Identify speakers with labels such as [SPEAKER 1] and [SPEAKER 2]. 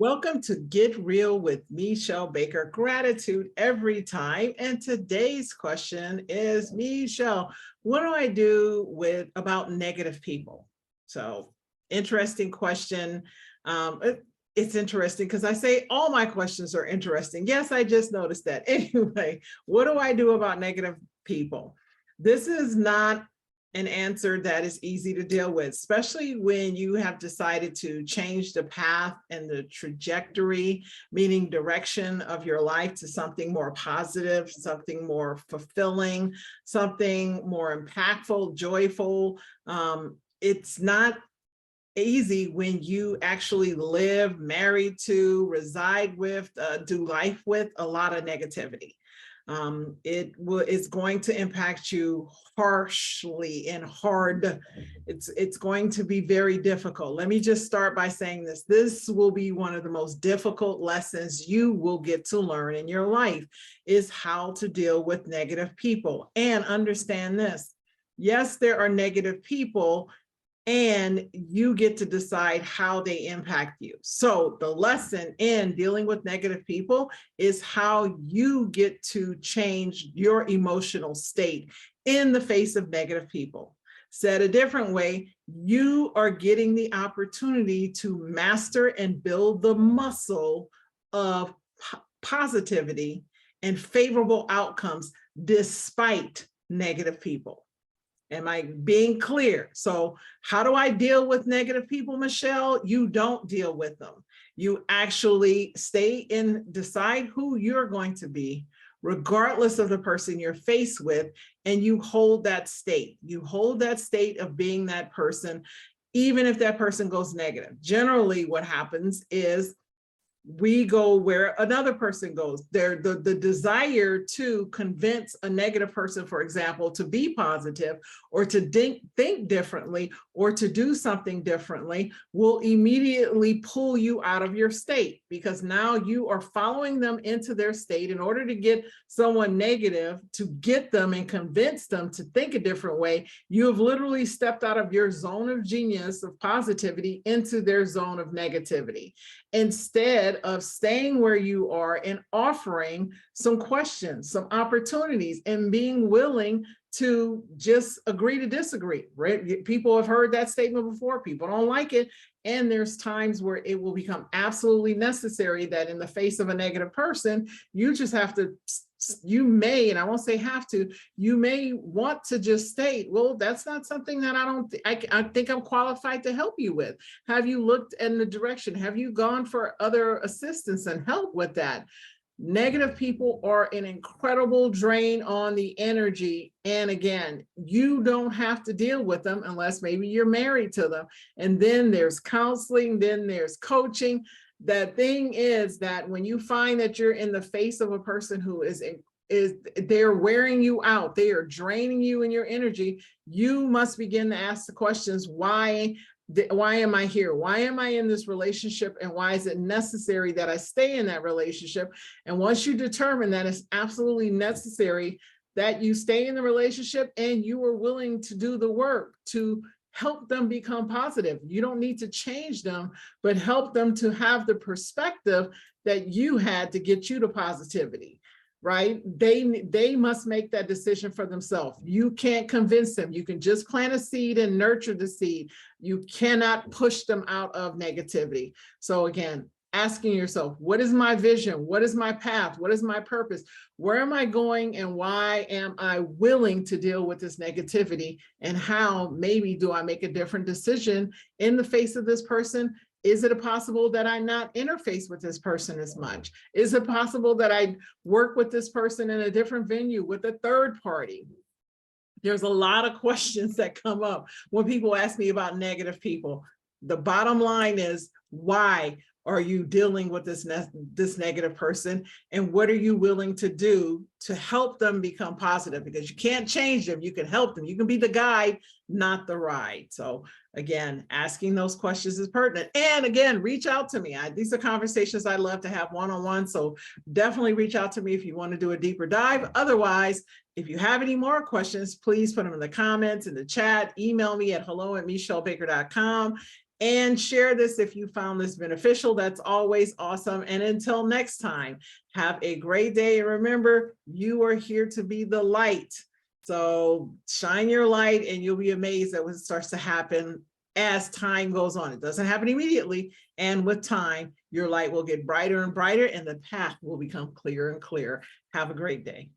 [SPEAKER 1] Welcome to Get Real with Meshell Baker, gratitude every time. And today's question is, Meshell, what do I do about negative people? So interesting question. It's interesting because I say all my questions are interesting. Yes, I just noticed that. Anyway, what do I do about negative people? This is not an answer that is easy to deal with, especially when you have decided to change the path and the trajectory, meaning direction of your life to something more positive, something more fulfilling, something more impactful, joyful. It's not easy when you actually live, married to, reside with, do life with a lot of negativity. It's going to impact you harshly and hard. It's going to be very difficult. Let me just start by saying this. This will be one of the most difficult lessons you will get to learn in your life, is how to deal with negative people. And understand this. Yes, there are negative people, and you get to decide how they impact you. So the lesson in dealing with negative people is how you get to change your emotional state in the face of negative people. Said a different way, you are getting the opportunity to master and build the muscle of positivity and favorable outcomes despite negative people. Am I being clear? So how do I deal with negative people, Meshell? You don't deal with them. You actually decide who you're going to be, regardless of the person you're faced with, and you hold that state. You hold that state of being that person, even if that person goes negative. Generally, what happens is we go where another person goes. The desire to convince a negative person, for example, to be positive or to think differently or to do something differently will immediately pull you out of your state, because now you are following them into their state in order to get someone negative, to get them and convince them to think a different way. You have literally stepped out of your zone of genius of positivity into their zone of negativity, instead of staying where you are and offering some questions, some opportunities, and being willing to just agree to disagree, right? People have heard that statement before. People don't like it. And there's times where it will become absolutely necessary that in the face of a negative person, you just have to, you may, and I won't say have to, you may want to just state, well, that's not something that I think I'm qualified to help you with. Have you looked in the direction? Have you gone for other assistance and help with that? Negative people are an incredible drain on the energy. And again, you don't have to deal with them unless maybe you're married to them. And then there's counseling, then there's coaching. The thing is that when you find that you're in the face of a person who is they're wearing you out, they are draining you in your energy, you must begin to ask the questions, why am I here? Why am I in this relationship? And why is it necessary that I stay in that relationship? And once you determine that it's absolutely necessary that you stay in the relationship and you are willing to do the work to help them become positive, you don't need to change them, but help them to have the perspective that you had to get you to positivity. Right? They must make that decision for themselves. You can't convince them. You can just plant a seed and nurture the seed. You cannot push them out of negativity. So again, asking yourself, what is my vision? What is my path? What is my purpose? Where am I going? And why am I willing to deal with this negativity? And how maybe do I make a different decision in the face of this person? Is it possible that I not interface with this person as much? Is it possible that I work with this person in a different venue with a third party? There's a lot of questions that come up when people ask me about negative people. The bottom line is, why are you dealing with this negative person? And what are you willing to do to help them become positive? Because you can't change them, you can help them. You can be the guide, not the ride. So again, asking those questions is pertinent. And again, reach out to me. These are conversations I love to have one-on-one. So definitely reach out to me if you want to do a deeper dive. Otherwise, if you have any more questions, please put them in the comments, in the chat, email me at hello@meshellbaker.com. And share this if you found this beneficial. That's always awesome. And until next time, have a great day. And remember, you are here to be the light. So shine your light and you'll be amazed at what starts to happen as time goes on. It doesn't happen immediately. And with time, your light will get brighter and brighter and the path will become clearer and clearer. Have a great day.